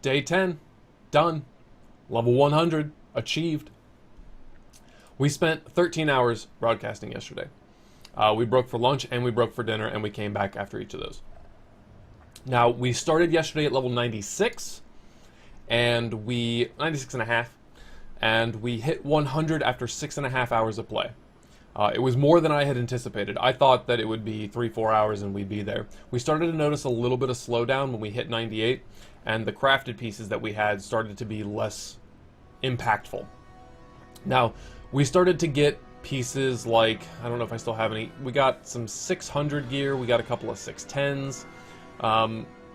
Day 10, done. Level 100, achieved. We spent 13 hours broadcasting yesterday. We broke for lunch and we broke for dinner, and we came back after each of those. Now, we started yesterday at level 96, and 96 and a half, and we hit 100 after 6.5 hours of play. It was more than I had anticipated. I thought that it would be 3-4 hours and we'd be there. We started to notice a little bit of slowdown when we hit 98, and the crafted pieces that we had started to be less impactful. Now, we started to get pieces like, I don't know if I still have any, we got some 600 gear, we got a couple of 610s.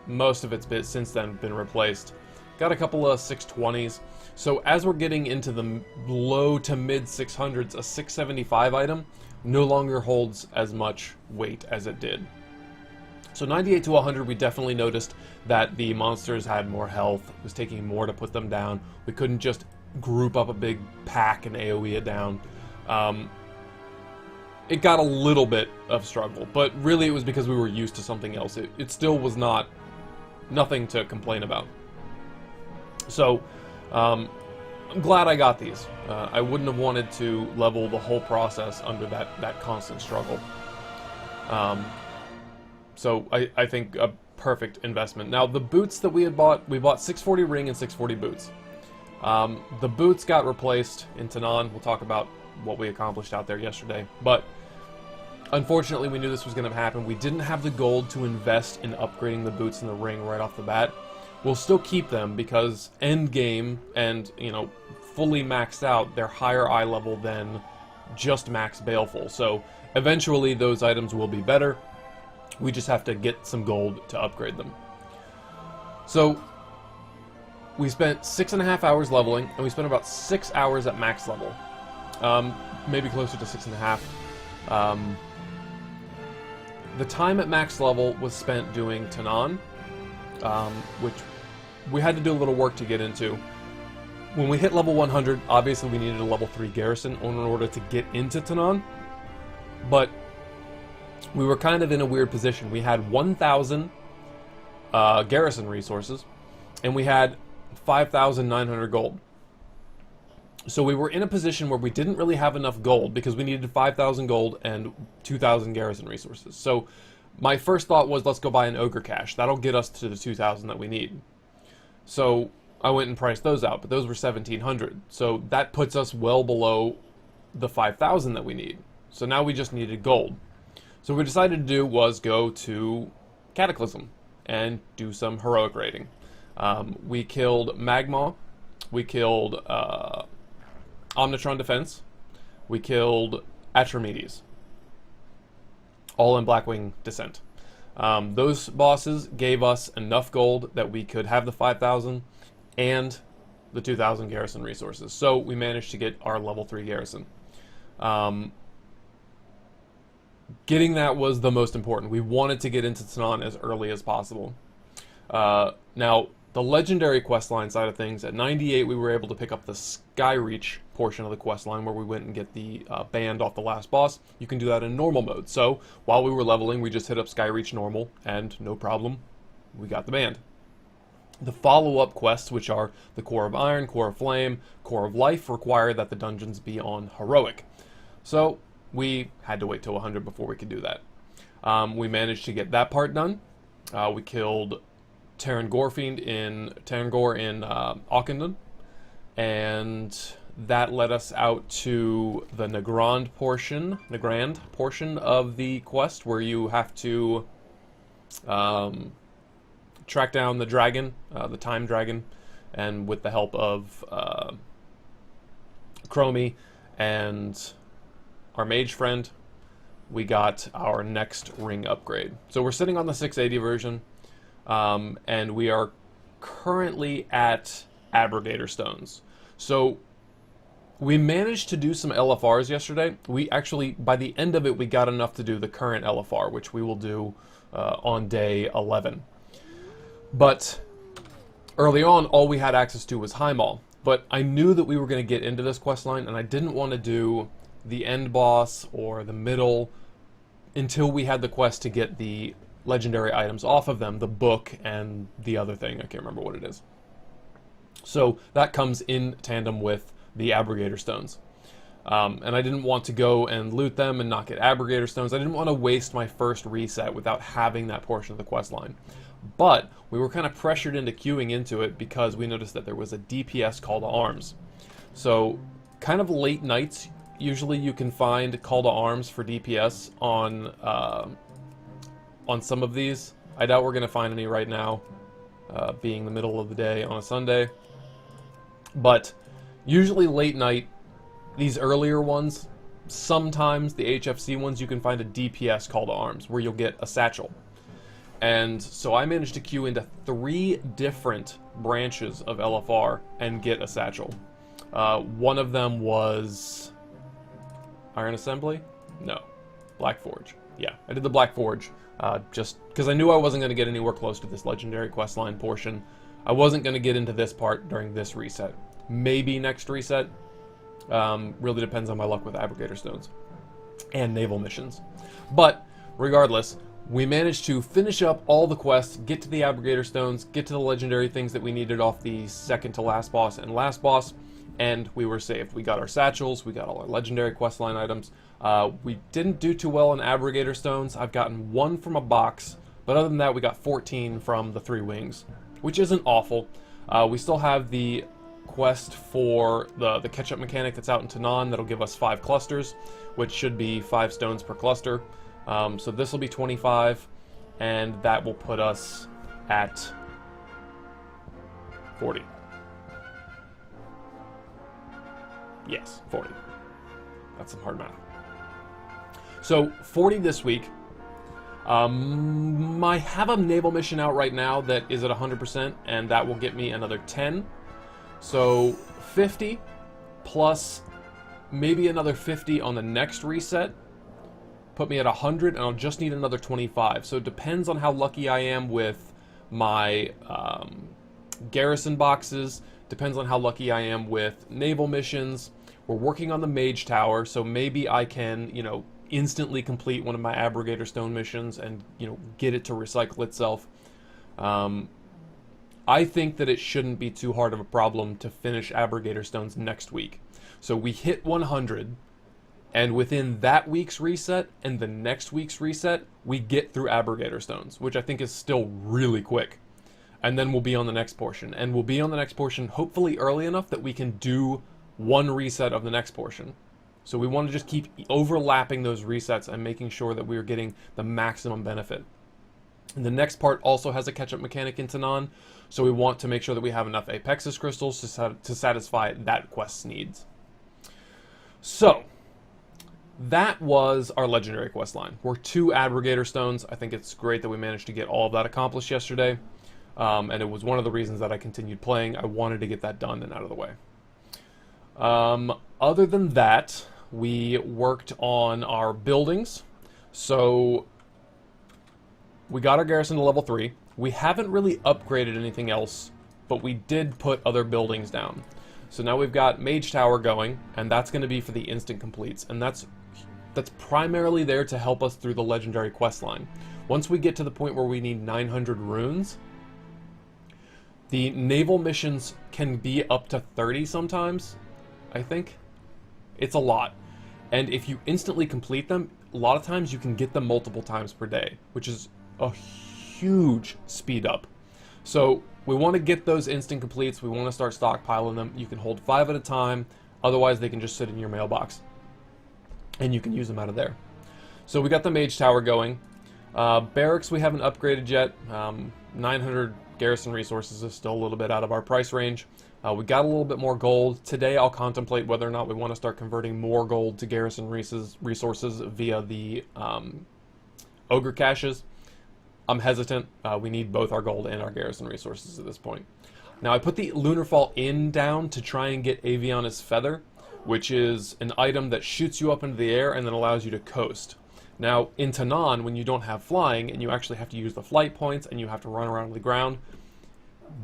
Most of it's since then been replaced. Got a couple of 620s. So as we're getting into the low to mid 600s, a 675 item no longer holds as much weight as it did. So 98 to 100, we definitely noticed that the monsters had more health. It was taking more to put them down. We couldn't just group up a big pack and AoE it down. It got a little bit of struggle, but really it was because we were used to something else. It still was nothing to complain about. So, I'm glad I got these. I wouldn't have wanted to level the whole process under that constant struggle. So I think a perfect investment. Now, the boots that we bought 640 ring and 640 boots. The boots got replaced in Tanan. We'll talk about what we accomplished out there yesterday. But unfortunately, we knew this was going to happen. We didn't have the gold to invest in upgrading the boots and the ring right off the bat. We'll still keep them because end game and, fully maxed out, they're higher eye level than just max baleful. So eventually those items will be better. We just have to get some gold to upgrade them. So we spent 6.5 hours leveling, and we spent about 6 hours at max level. Maybe closer to 6.5. The time at max level was spent doing Tanan, which we had to do a little work to get into. When we hit level 100, obviously we needed a level 3 garrison in order to get into Tanan, but we were kind of in a weird position. We had 1,000 garrison resources, and we had 5,900 gold. So we were in a position where we didn't really have enough gold because we needed 5,000 gold and 2,000 garrison resources. So my first thought was, let's go buy an ogre cache. That'll get us to the 2,000 that we need. So I went and priced those out, but those were 1,700. So that puts us well below the 5,000 that we need. So now we just needed gold. So what we decided to do was go to Cataclysm and do some heroic raiding. We killed Magma. We killed Omnitron Defense. We killed Atramedes. All in Blackwing Descent. Those bosses gave us enough gold that we could have the 5,000 and the 2,000 garrison resources. So we managed to get our level 3 garrison. Getting that was the most important. We wanted to get into Tanan as early as possible. Now, the legendary questline side of things, at 98 we were able to pick up the Skyreach portion of the questline where we went and get the band off the last boss. You can do that in normal mode. So while we were leveling, we just hit up Skyreach normal, and no problem, we got the band. The follow-up quests, which are the Core of Iron, Core of Flame, Core of Life, require that the dungeons be on heroic. So we had to wait till 100 before we could do that. We managed to get that part done. We killed Terran Fiend in Auckenden, and that led us out to the Nagrand portion of the quest, where you have to track down the dragon, the time dragon, and with the help of Chromie and our mage friend, we got our next ring upgrade. So we're sitting on the 680 version, and we are currently at Abrogator Stones. So we managed to do some LFRs yesterday. We actually, by the end of it, we got enough to do the current LFR, which we will do on day 11. But early on, all we had access to was Highmaul. But I knew that we were going to get into this questline, and I didn't want to do the end boss or the middle until we had the quest to get the legendary items off of them, the book and the other thing. I can't remember what it is. So that comes in tandem with the Abrogator Stones. And I didn't want to go and loot them and not get Abrogator Stones. I didn't want to waste my first reset without having that portion of the quest line. But we were kind of pressured into queuing into it because we noticed that there was a DPS call to arms. So kind of late nights, usually you can find call to arms for DPS on some of these. I doubt we're going to find any right now, being the middle of the day on a Sunday. But usually late night, these earlier ones, sometimes the HFC ones, you can find a DPS call to arms where you'll get a satchel. And so I managed to queue into 3 different branches of LFR and get a satchel. One of them was Iron Assembly? No. Black Forge. Yeah, I did the Black Forge, just because I knew I wasn't going to get anywhere close to this legendary questline portion. I wasn't going to get into this part during this reset. Maybe next reset. Really depends on my luck with Abrogator Stones and naval missions. But regardless, we managed to finish up all the quests, get to the Abrogator Stones, get to the legendary things that we needed off the second to last boss and last boss, and we were saved. We got our satchels, we got all our legendary questline items. We didn't do too well in Abrogator Stones. I've gotten 1 from a box, but other than that, we got 14 from the 3 wings, which isn't awful. We still have the quest for the catch-up mechanic that's out in Tanan that'll give us 5 clusters, which should be 5 stones per cluster. So this will be 25, and that will put us at 40. Yes, 40. That's some hard math. So 40 this week. I have a naval mission out right now that is at 100%, and that will get me another 10. So 50 plus maybe another 50 on the next reset. Put me at 100, and I'll just need another 25. So it depends on how lucky I am with my garrison boxes. Depends on how lucky I am with naval missions. We're working on the Mage Tower, so maybe I can, instantly complete one of my Abrogator Stone missions and, get it to recycle itself. I think that it shouldn't be too hard of a problem to finish Abrogator Stones next week. So we hit 100, and within that week's reset and the next week's reset, we get through Abrogator Stones, which I think is still really quick. And then we'll be on the next portion. And we'll be on the next portion hopefully early enough that we can do 1 reset of the next portion. So we want to just keep overlapping those resets and making sure that we are getting the maximum benefit. And the next part also has a catch-up mechanic in Tanan, so we want to make sure that we have enough Apexis crystals to satisfy that quest's needs. So that was our legendary quest line. We're 2 Abrogator Stones. I think it's great that we managed to get all of that accomplished yesterday. And it was one of the reasons that I continued playing. I wanted to get that done and out of the way. Other than that, we worked on our buildings. So we got our garrison to level 3. We haven't really upgraded anything else, but we did put other buildings down. So now we've got Mage Tower going, and that's going to be for the instant completes. And that's primarily there to help us through the legendary quest line. Once we get to the point where we need 900 runes, the naval missions can be up to 30 sometimes, I think. It's a lot. And if you instantly complete them, a lot of times you can get them multiple times per day, which is a huge speed up. So we want to get those instant completes. We want to start stockpiling them. You can hold 5 at a time. Otherwise, they can just sit in your mailbox. And you can use them out of there. So we got the Mage Tower going. Barracks we haven't upgraded yet. 900 garrison resources is still a little bit out of our price range. We got a little bit more gold. Today I'll contemplate whether or not we want to start converting more gold to garrison resources via the ogre caches. I'm hesitant. We need both our gold and our garrison resources at this point. Now I put the Lunarfall Inn down to try and get Aviana's Feather, which is an item that shoots you up into the air and then allows you to coast. Now in Tanan, when you don't have flying and you actually have to use the flight points and you have to run around the ground,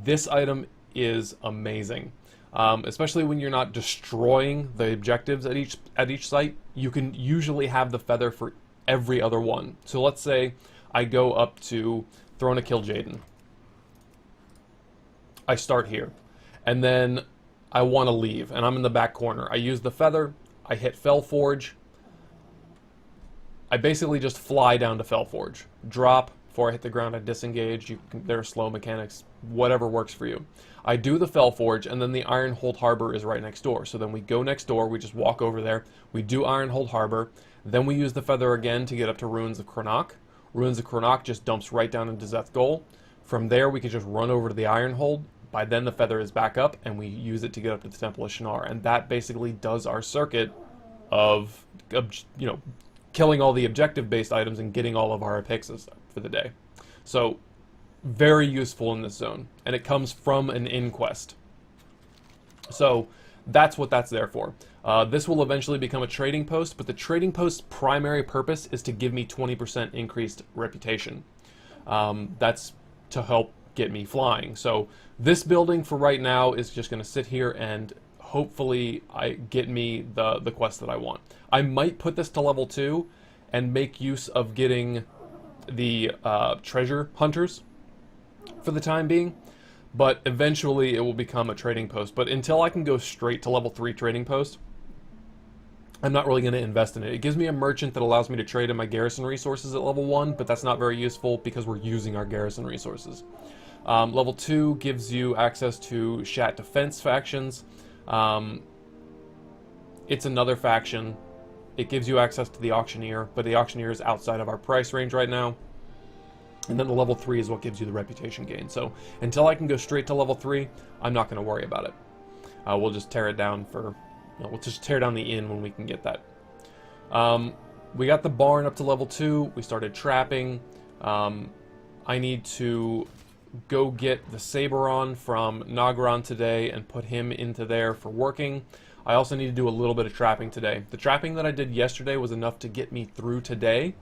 this item is amazing. Especially when you're not destroying the objectives at each site. You can usually have the feather for every other one. So let's say I go up to Throne of Kil'jaeden. I start here. and then I want to leave, and I'm in the back corner. I use the feather, I hit Fellforge, I basically just fly down to Fellforge. Drop, before I hit the ground I disengage, there are slow mechanics, whatever works for you. I do the Fellforge, and then the Ironhold Harbor is right next door. So then we go next door, we just walk over there, we do Ironhold Harbor, then we use the feather again to get up to Ruins of Cranach. Ruins of Cranach just dumps right down into Zeth Gol. From there we can just run over to the Ironhold. By then the feather is back up, and we use it to get up to the Temple of Shannara. And that basically does our circuit of you know, killing all the objective-based items and getting all of our epixas for the day. So, very useful in this zone. And it comes from an inquest. So, that's what that's there for. This will eventually become a trading post, but the trading post's primary purpose is to give me 20% increased reputation. That's to help get me flying. So, this building for right now is just going to sit here and hopefully get me the quest that I want. I might put this to level 2 and make use of getting the treasure hunters for the time being, but eventually it will become a trading post. But until I can go straight to level 3 trading post, I'm not really going to invest in it. It gives me a merchant that allows me to trade in my garrison resources at level 1, but that's not very useful because we're using our garrison resources. Level 2 gives you access to Shat defense factions. It's another faction. It gives you access to the Auctioneer, but the Auctioneer is outside of our price range right now. And then the level 3 is what gives you the reputation gain. So until I can go straight to level 3, I'm not going to worry about it. We'll just tear it down for... we'll just tear down the inn when we can get that. We got the barn up to level 2. We started trapping. I need to go get the Saberon from Nagron today and put him into there for working. I also need to do a little bit of trapping today. The trapping that I did yesterday was enough to get me through today,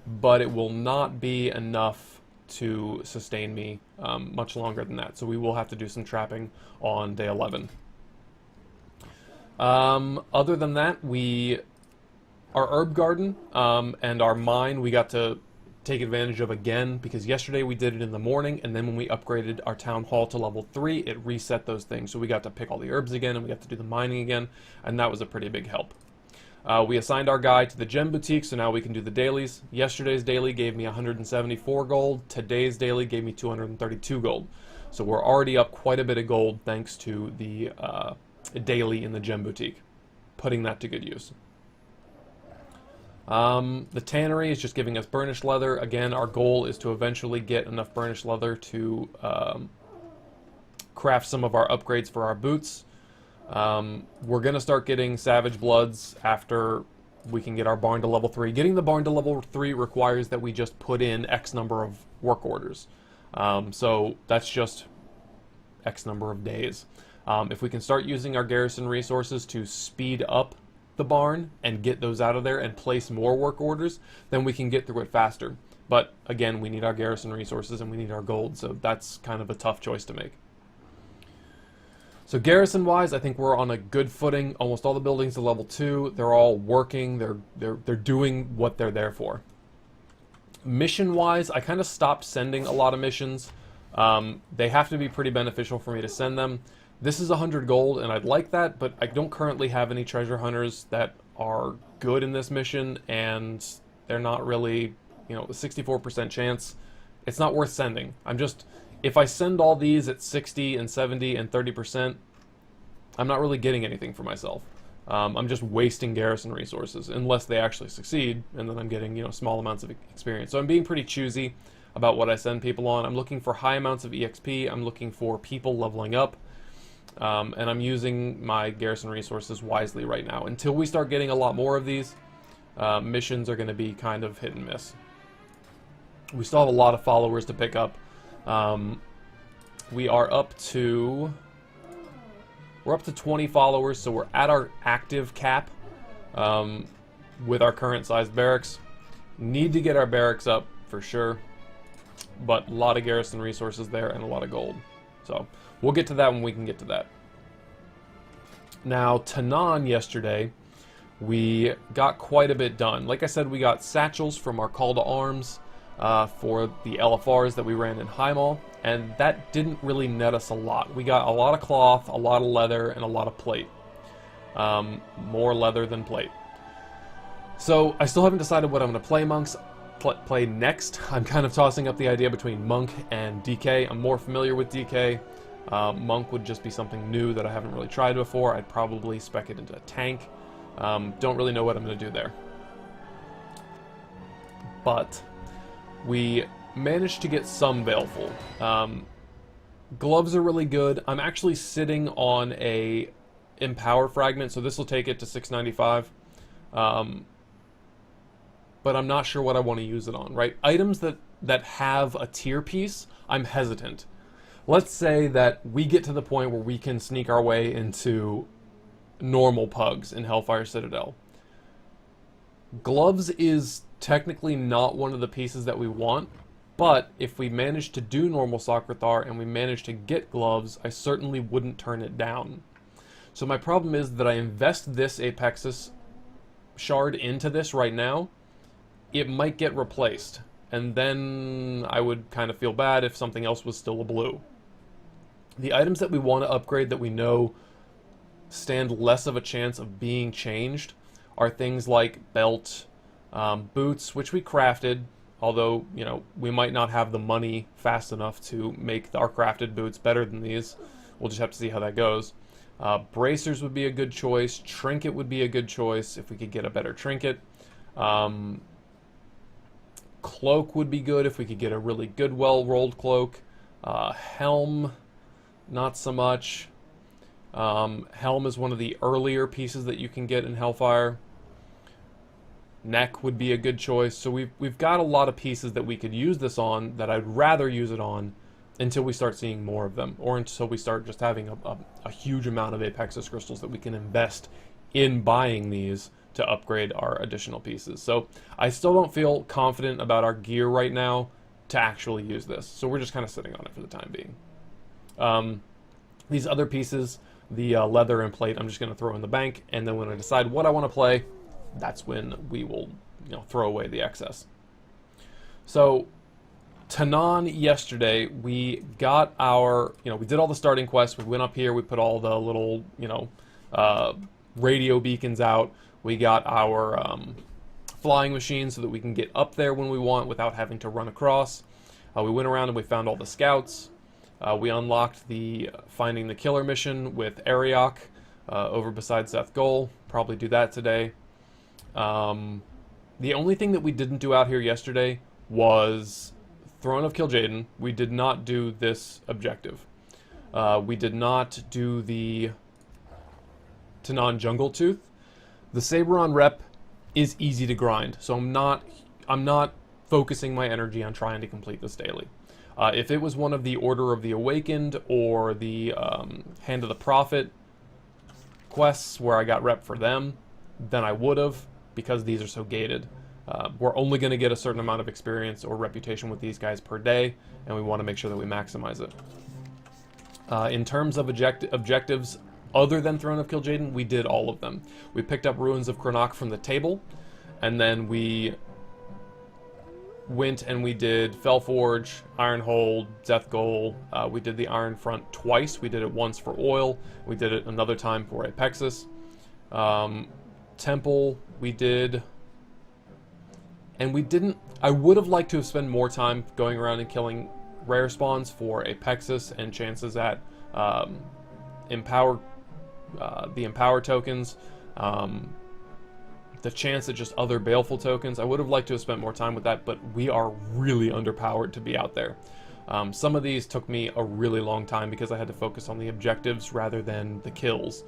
but it will not be enough to sustain me much longer than that. So we will have to do some trapping on day 11. Other than that, our herb garden and our mine we got to take advantage of again, because yesterday we did it in the morning, and then when we upgraded our town hall to level 3, it reset those things. So we got to pick all the herbs again, and we got to do the mining again, and that was a pretty big help. We assigned our guy to the gem boutique, so now we can do the dailies. Yesterday's daily gave me 174 gold. Today's daily gave me 232 gold. So we're already up quite a bit of gold thanks to the daily in the gem boutique. Putting that to good use. The tannery is just giving us burnished leather. Again, our goal is to eventually get enough burnished leather to craft some of our upgrades for our boots. We're going to start getting Savage Bloods after we can get our barn to level 3. Getting the barn to level 3 requires that we just put in X number of work orders. So that's just X number of days. If we can start using our garrison resources to speed up the barn and get those out of there and place more work orders, then we can get through it faster. But again, we need our garrison resources and we need our gold, so that's kind of a tough choice to make. So garrison wise, I think we're on a good footing. Almost all the buildings are level 2. They're all working. They're doing what they're there for. Mission wise, I kind of stopped sending a lot of missions. They have to be pretty beneficial for me to send them. This is 100 gold, and I'd like that, but I don't currently have any treasure hunters that are good in this mission, and they're not really, a 64% chance. It's not worth sending. If I send all these at 60 and 70 and 30%, I'm not really getting anything for myself. I'm just wasting garrison resources, unless they actually succeed, and then I'm getting, small amounts of experience. So I'm being pretty choosy about what I send people on. I'm looking for high amounts of EXP. I'm looking for people leveling up. And I'm using my garrison resources wisely right now. Until we start getting a lot more of these, missions are going to be kind of hit and miss. We still have a lot of followers to pick up. We are up to 20 followers, so we're at our active cap with our current sized barracks. Need to get our barracks up for sure, but a lot of garrison resources there and a lot of gold. So we'll get to that when we can get to that. Now, Tanan yesterday, we got quite a bit done. Like I said, we got satchels from our call to arms. for the LFRs that we ran in Highmall, and that didn't really net us a lot. We got a lot of cloth, a lot of leather, and a lot of plate. More leather than plate. So I still haven't decided what I'm going to play next. I'm kind of tossing up the idea between Monk and DK. I'm more familiar with DK. Monk would just be something new that I haven't really tried before. I'd probably spec it into a tank. Don't really know what I'm going to do there. But we managed to get some Baleful. Gloves are really good. I'm actually sitting on a Empower fragment, so this will take it to 695. But I'm not sure what I want to use it on, right? Items that have a tier piece, I'm hesitant. Let's say that we get to the point where we can sneak our way into normal pugs in Hellfire Citadel. Gloves is technically not one of the pieces that we want, but if we manage to do normal Socrathar and we manage to get gloves, I certainly wouldn't turn it down. So my problem is that I invest this Apexis shard into this right now, it might get replaced, and then I would kind of feel bad if something else was still a blue. The items that we want to upgrade that we know stand less of a chance of being changed are things like belt, boots, which we crafted, although, you know, we might not have the money fast enough to make our crafted boots better than these. We'll just have to see how that goes. Bracers would be a good choice. Trinket would be a good choice if we could get a better trinket. Cloak would be good if we could get a really good, well-rolled cloak. Helm, not so much. Helm is one of the earlier pieces that you can get in Hellfire. Neck would be a good choice. So we've got a lot of pieces that we could use this on that I'd rather use it on until we start seeing more of them, or until we start just having a huge amount of Apexis crystals that we can invest in buying these to upgrade our additional pieces. So I still don't feel confident about our gear right now to actually use this. So we're just kind of sitting on it for the time being. These other pieces, the leather and plate, I'm just going to throw in the bank, and then when I decide what I want to play, that's when we will, you know, throw away the excess. So Tanan yesterday, we got our, you know, we did all the starting quests. We went up here, we put all the little, you know, radio beacons out. We got our flying machine so that we can get up there when we want without having to run across. We went around and we found all the scouts. We unlocked the Finding the Killer mission with Ariok over beside Seth Goal. Probably do that today. The only thing that we didn't do out here yesterday was Throne of Kil'jaeden. We did not do this objective. We did not do the Tanan Jungle Tooth. The Saberon rep is easy to grind, so I'm not focusing my energy on trying to complete this daily. If it was one of the Order of the Awakened or the Hand of the Prophet quests where I got rep for them, then I would have, because these are so gated. We're only going to get a certain amount of experience or reputation with these guys per day, and we want to make sure that we maximize it. In terms of objectives other than Throne of Kil'jaeden, we did all of them. We picked up Ruins of Cranach from the table, and then we went and we did Fellforge, Ironhold, Death Goal. We did the Iron Front twice. We did it once for oil. We did it another time for Apexis. Temple, we did. And we didn't... I would have liked to have spent more time going around and killing rare spawns for Apexis and chances at the Empower tokens. The chance at just other Baleful tokens. I would have liked to have spent more time with that, but we are really underpowered to be out there. Some of these took me a really long time because I had to focus on the objectives rather than the kills.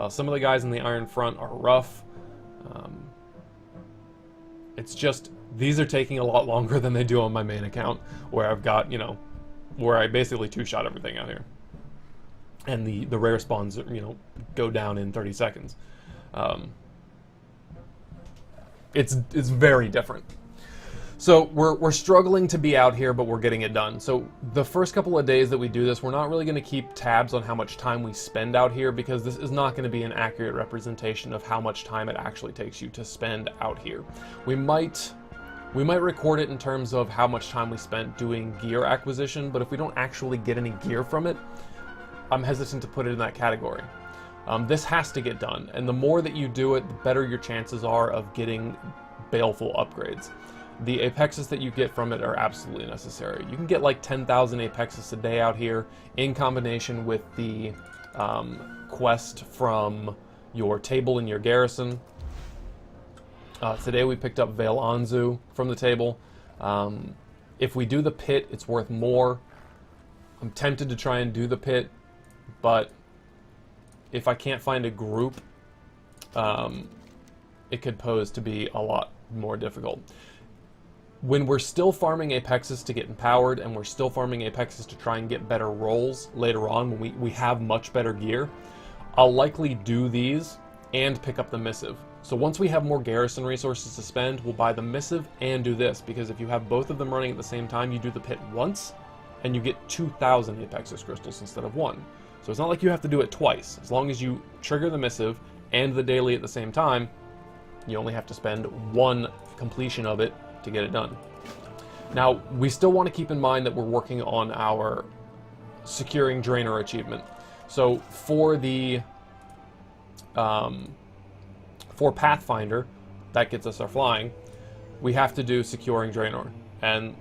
Some of the guys in the Iron Front are rough. It's just, these are taking a lot longer than they do on my main account, where I've got, you know, where I basically two-shot everything out here. And the rare spawns, you know, go down in 30 seconds. It's very different. So we're struggling to be out here, but we're getting it done. So the first couple of days that we do this, we're not really going to keep tabs on how much time we spend out here, because this is not going to be an accurate representation of how much time it actually takes you to spend out here. We might We might record it in terms of how much time we spent doing gear acquisition, but if we don't actually get any gear from it, I'm hesitant to put it in that category. This has to get done, and the more that you do it, the better your chances are of getting baleful upgrades. The apexes that you get from it are absolutely necessary. You can get like 10,000 apexes a day out here in combination with the quest from your table in your garrison. Today we picked up Veil Anzu from the table. If we do the pit, it's worth more. I'm tempted to try and do the pit, but if I can't find a group, it could pose to be a lot more difficult. When we're still farming apexes to get empowered, and we're still farming apexes to try and get better rolls later on when we have much better gear, I'll likely do these and pick up the missive. So once we have more garrison resources to spend, we'll buy the missive and do this, because if you have both of them running at the same time, you do the pit once, and you get 2,000 apexes crystals instead of 1. So it's not like you have to do it twice. As long as you trigger the missive and the daily at the same time, you only have to spend 1 completion of it to get it done. Now, we still want to keep in mind that we're working on our securing Draenor achievement. So for the for Pathfinder, that gets us our flying, we have to do securing Draenor, and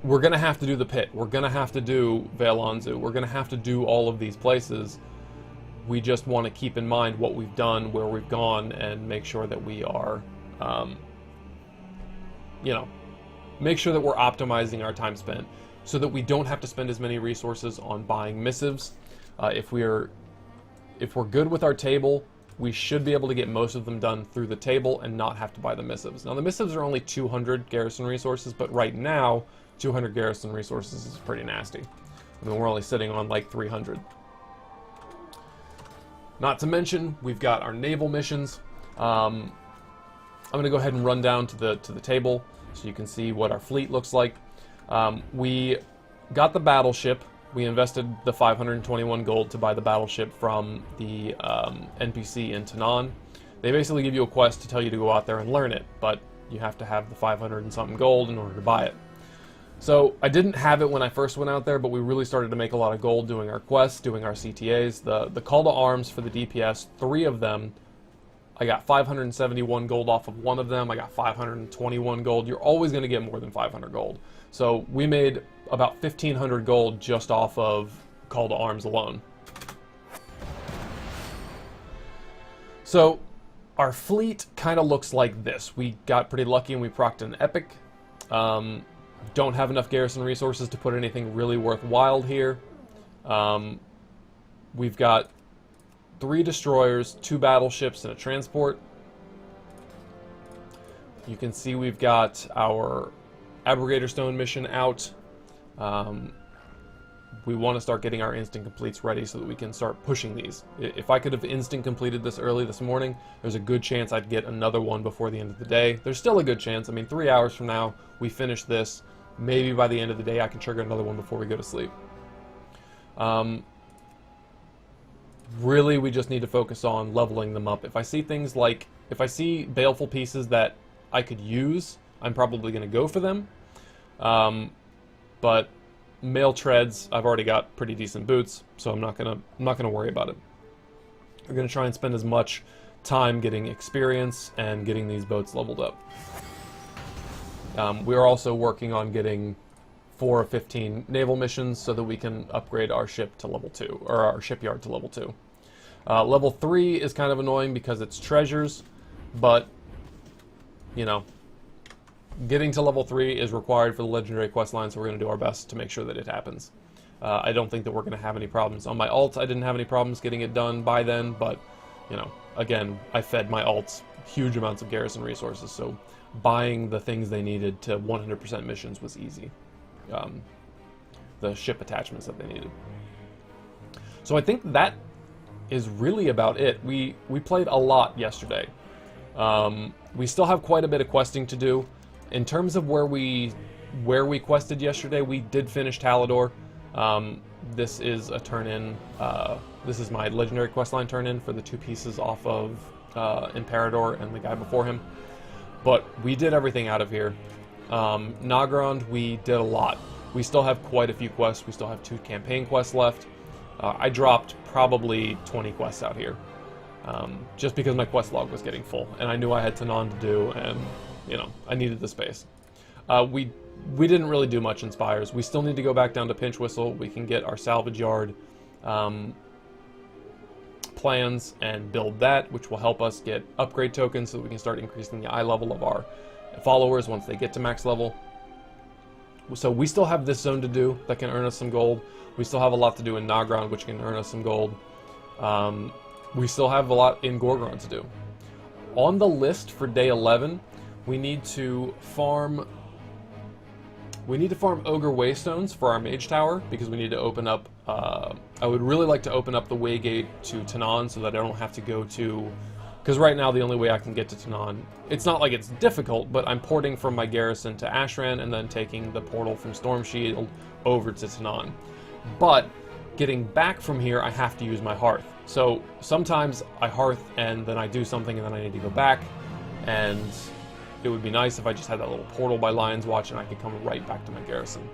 we're gonna have to do the pit. We're gonna have to do Veil Anzu. We're gonna have to do all of these places. We just want to keep in mind what we've done, where we've gone, and make sure that we are you know, make sure that we're optimizing our time spent so that we don't have to spend as many resources on buying missives. If we're good with our table, we should be able to get most of them done through the table and not have to buy the missives. Now, the missives are only 200 garrison resources, but right now, 200 garrison resources is pretty nasty. I mean, we're only sitting on like 300. Not to mention, we've got our naval missions. I'm going to go ahead and run down to the table so you can see what our fleet looks like. We got the battleship. We invested the 521 gold to buy the battleship from the NPC in Tanan. They basically give you a quest to tell you to go out there and learn it, but you have to have the 500 and something gold in order to buy it. So I didn't have it when I first went out there, but we really started to make a lot of gold doing our quests, doing our CTAs. The call to arms for the DPS, 3 of them, I got 571 gold off of 1 of them. I got 521 gold. You're always going to get more than 500 gold. So we made about 1,500 gold just off of call to arms alone. So our fleet kind of looks like this. We got pretty lucky and we procced an epic. Don't have enough garrison resources to put anything really worthwhile here. We've got 3 destroyers, 2 battleships, and a transport. You can see we've got our Abrogator Stone mission out. We want to start getting our instant completes ready so that we can start pushing these. If I could have instant completed this early this morning, there's a good chance I'd get another one before the end of the day. There's still a good chance. I mean, 3 hours from now, we finish this. Maybe by the end of the day, I can trigger another one before we go to sleep. Really, we just need to focus on leveling them up. If I see things like, if I see baleful pieces that I could use, I'm probably going to go for them. But mail treads, I've already got pretty decent boots, so I'm not gonna worry about it. We're gonna try and spend as much time getting experience and getting these boats leveled up. We are also working on getting 4 of 15 naval missions so that we can upgrade our ship to level 2, or our shipyard to level 2. Level 3 is kind of annoying because it's treasures, but, you know, getting to level 3 is required for the legendary quest line, so we're going to do our best to make sure that it happens. I don't think that we're going to have any problems. On my alts, I didn't have any problems getting it done by then, but, you know, again, I fed my alts huge amounts of garrison resources, so buying the things they needed to 100% missions was easy. The ship attachments that they needed. So I think that is really about it. We played a lot yesterday. We still have quite a bit of questing to do. In terms of where we quested yesterday, we did finish Talador. This is a turn-in. This is my legendary questline turn-in for the 2 pieces off of Imperador and the guy before him. but we did everything out of here. Nagrand, we did a lot. We still have quite a few quests. We still have 2 campaign quests left. I dropped probably 20 quests out here, just because my quest log was getting full, and I knew I had Tanan to do, and, you know, I needed the space. We didn't really do much in Spires. We still need to go back down to Pinch Whistle. We can get our salvage yard plans and build that, which will help us get upgrade tokens so that we can start increasing the eye level of our followers once they get to max level. So we still have this zone to do that can earn us some gold. We still have a lot to do in Nagrand, which can earn us some gold. We still have a lot in Gorgrond to do. On the list for day 11, we need to farm Ogre Waystones for our Mage Tower, because we need to open up, I would really like to open up the Waygate to Tanan so that I don't have to go to, because right now the only way I can get to Tanan, it's not like it's difficult, but I'm porting from my garrison to Ashran and then taking the portal from Stormshield over to Tanan. But getting back from here, I have to use my Hearth. So sometimes I Hearth and then I do something and then I need to go back, and it would be nice if I just had that little portal by Lion's Watch and I could come right back to my garrison.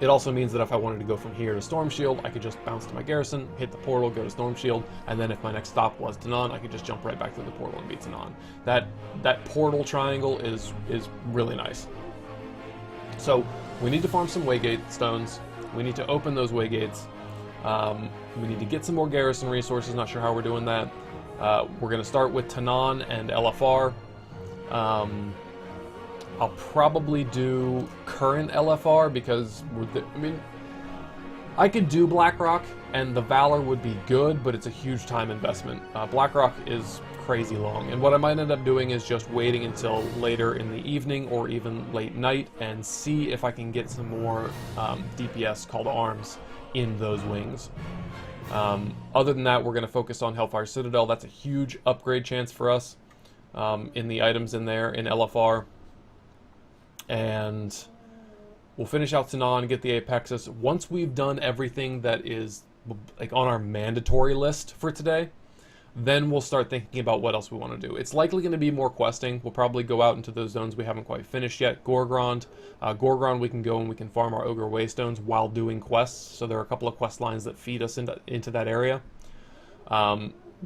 It also means that if I wanted to go from here to Stormshield, I could just bounce to my garrison, hit the portal, go to Stormshield, and then if my next stop was Tanan, I could just jump right back through the portal and beat Tanan. That portal triangle is really nice. So we need to farm some Waygate stones. We need to open those Waygates. We need to get some more garrison resources. Not sure how we're doing that. We're going to start with Tanan and LFR. I'll probably do current LFR because I could do Blackrock and the Valor would be good, but it's a huge time investment. Blackrock is crazy long, and what I might end up doing is just waiting until later in the evening or even late night and see if I can get some more DPS called arms in those wings. Other than that, we're going to focus on Hellfire Citadel. That's a huge upgrade chance for us in the items in there in LFR. And we'll finish out Tanan, get the Apexus. Once we've done everything that is like on our mandatory list for today, then we'll start thinking about what else we want to do. It's likely going to be more questing. We'll probably go out into those zones we haven't quite finished yet. Gorgrond. Gorgrond, we can go and we can farm our Ogre Waystones while doing quests. So there are a couple of quest lines that feed us into that area.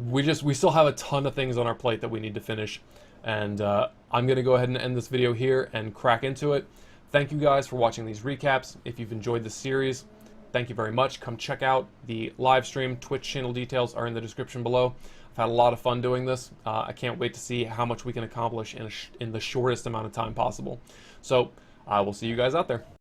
We still have a ton of things on our plate that we need to finish. And I'm going to go ahead and end this video here and crack into it. Thank you guys for watching these recaps. If you've enjoyed this series, thank you very much. Come check out the live stream. Twitch channel details are in the description below. I've had a lot of fun doing this. I can't wait to see how much we can accomplish in the shortest amount of time possible. So I will see you guys out there.